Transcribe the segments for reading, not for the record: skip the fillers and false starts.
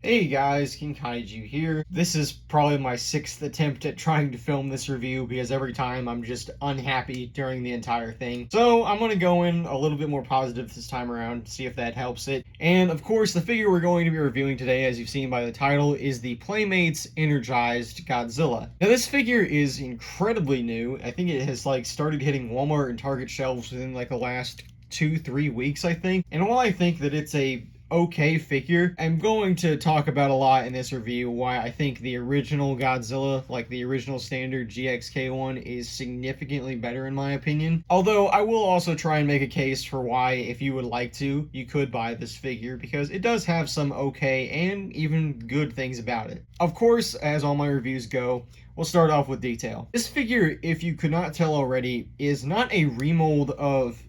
Hey guys, King Kaiju here. This is probably my sixth attempt at trying to film this review because every time I'm just unhappy during the entire thing. So I'm going to go in a little bit more positive this time around, see if that helps it. And of course, the figure we're going to be reviewing today, as you've seen by the title, is the Playmates Energized Godzilla. Now this figure is incredibly new. I think it has started hitting Walmart and Target shelves within the last 2-3 weeks, I think. And while I think that it's a okay figure, I'm going to talk about a lot in this review why I think the original Godzilla, the original standard GXK one, is significantly better in my opinion. Although I will also try and make a case for why, if you would like to, you could buy this figure because it does have some okay and even good things about it. Of course, as all my reviews go, we'll start off with detail. This figure, if you could not tell already, is not a remold of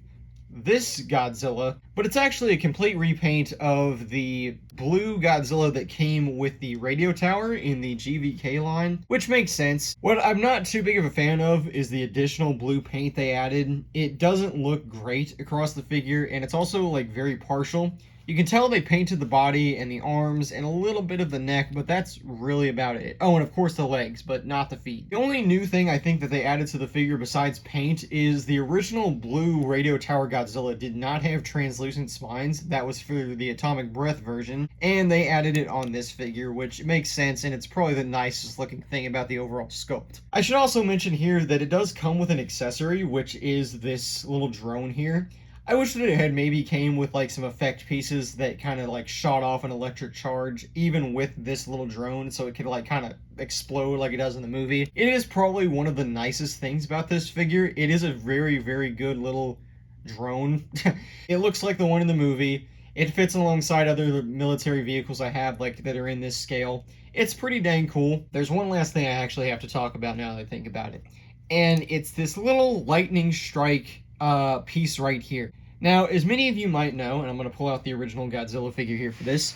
this Godzilla, but it's actually a complete repaint of the blue Godzilla that came with the radio tower in the GVK line, which makes sense. What I'm not too big of a fan of is the additional blue paint they added. It doesn't look great across the figure, and it's also very partial. You can tell they painted the body and the arms and a little bit of the neck, but that's really about it. Oh, and of course the legs, but not the feet. The only new thing I think that they added to the figure besides paint is the original blue radio tower Godzilla did not have translucent spines. That was for the Atomic Breath version, and they added it on this figure, which makes sense, and it's probably the nicest looking thing about the overall sculpt. I should also mention here that it does come with an accessory, which is this little drone here. I wish that it had maybe came with some effect pieces that kind of shot off an electric charge, even with this little drone, so it could kind of explode like it does in the movie. It is probably one of the nicest things about this figure. It is a very, very good little drone. It looks like the one in the movie. It fits alongside other military vehicles I have that are in this scale. It's pretty dang cool. There's one last thing I actually have to talk about now that I think about it, and it's this little lightning strike piece right here. Now, as many of you might know, and I'm going to pull out the original Godzilla figure here for this,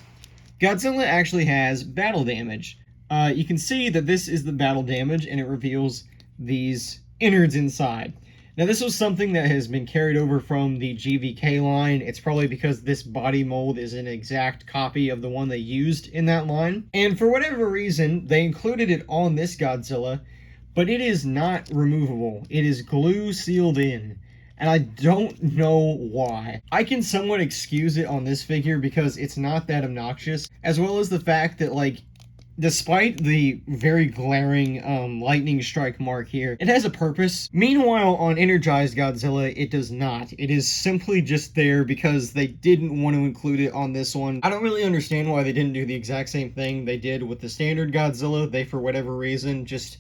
Godzilla actually has battle damage. You can see that this is the battle damage, and it reveals these innards inside. Now, this was something that has been carried over from the GVK line. It's probably because this body mold is an exact copy of the one they used in that line. And for whatever reason, they included it on this Godzilla, but it is not removable. It is glue sealed in. And I don't know why. I can somewhat excuse it on this figure because it's not that obnoxious, as well as the fact that, despite the very glaring lightning strike mark here, it has a purpose. Meanwhile, on Energized Godzilla, it does not. It is simply just there because they didn't want to include it on this one. I don't really understand why they didn't do the exact same thing they did with the standard Godzilla. They, for whatever reason, just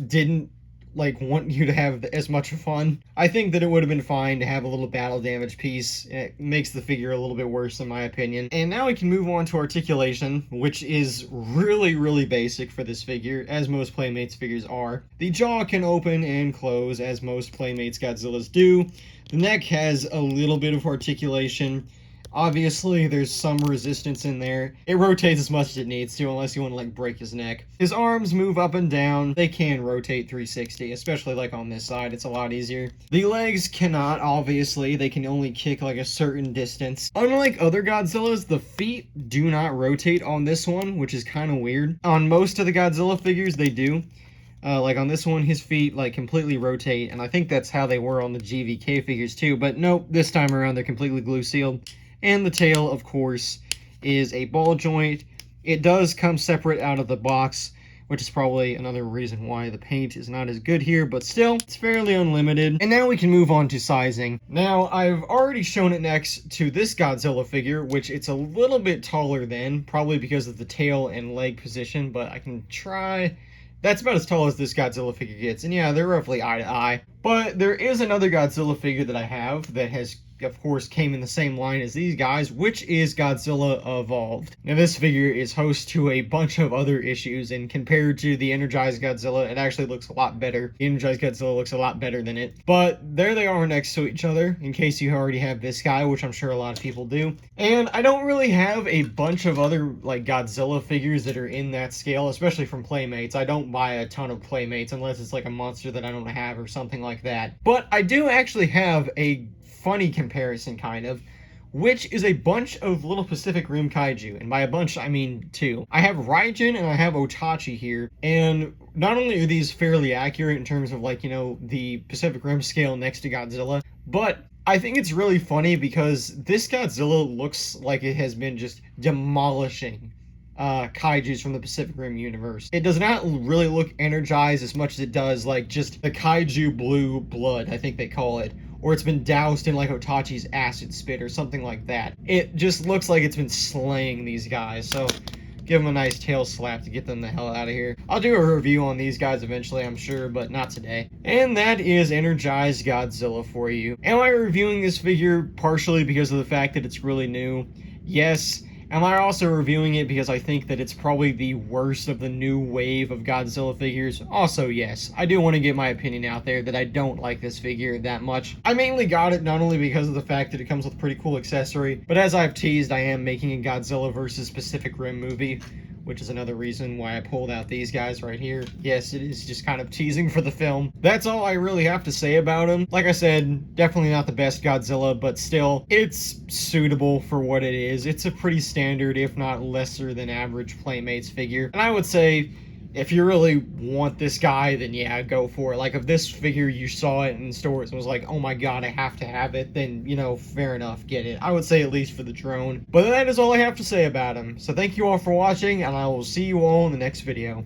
didn't want you to have as much fun. I think that it would have been fine to have a little battle damage piece. It makes the figure a little bit worse in my opinion. And now we can move on to articulation, which is really, really basic for this figure, as most Playmates figures are. The jaw can open and close, as most Playmates Godzillas do. The neck has a little bit of articulation. Obviously, there's some resistance in there. It rotates as much as it needs to, unless you want to, break his neck. His arms move up and down. They can rotate 360, especially, on this side. It's a lot easier. The legs cannot, obviously. They can only kick, a certain distance. Unlike other Godzillas, the feet do not rotate on this one, which is kind of weird. On most of the Godzilla figures, they do. On this one, his feet, completely rotate, and I think that's how they were on the GVK figures, too. But nope, this time around, they're completely glue-sealed. And the tail, of course, is a ball joint. It does come separate out of the box, which is probably another reason why the paint is not as good here, but still, it's fairly unlimited. And now we can move on to sizing. Now, I've already shown it next to this Godzilla figure, which it's a little bit taller than, probably because of the tail and leg position, but I can try. That's about as tall as this Godzilla figure gets, and yeah, they're roughly eye to eye. But there is another Godzilla figure that I have that has, of course, came in the same line as these guys, which is Godzilla Evolved. Now, this figure is host to a bunch of other issues, and compared to the Energized Godzilla, it actually looks a lot better. The Energized Godzilla looks a lot better than it. But there they are next to each other, in case you already have this guy, which I'm sure a lot of people do. And I don't really have a bunch of other, Godzilla figures that are in that scale, especially from Playmates. I don't buy a ton of Playmates unless it's, a monster that I don't have or something like that. But I do actually have a funny comparison, kind of, which is a bunch of little Pacific Rim kaiju, and by a bunch I mean two. I have Raijin and I have Otachi here, and not only are these fairly accurate in terms of like, the Pacific Rim scale next to Godzilla, but I think it's really funny because this Godzilla looks like it has been just demolishing kaijus from the Pacific Rim universe. It does not really look energized as much as it does like just the kaiju blue blood, I think they call it. Or it's been doused in like Otachi's acid spit or something like that. It just looks like it's been slaying these guys. So give them a nice tail slap to get them the hell out of here. I'll do a review on these guys eventually, I'm sure, but not today. And that is Energized Godzilla for you. Am I reviewing this figure partially because of the fact that it's really new? Yes. Am I also reviewing it because I think that it's probably the worst of the new wave of Godzilla figures? Also, yes. I do want to get my opinion out there that I don't like this figure that much. I mainly got it not only because of the fact that it comes with a pretty cool accessory, but as I've teased, I am making a Godzilla vs. Pacific Rim movie, which is another reason why I pulled out these guys right here. Yes, it is just kind of teasing for the film. That's all I really have to say about him. Like I said, definitely not the best Godzilla, but still, it's suitable for what it is. It's a pretty standard, if not lesser than average Playmates figure. And I would say, if you really want this guy, then yeah, go for it. Like, if this figure, you saw it in stores and was like, oh my god, I have to have it, then, fair enough, get it. I would say at least for the drone. But that is all I have to say about him. So thank you all for watching, and I will see you all in the next video.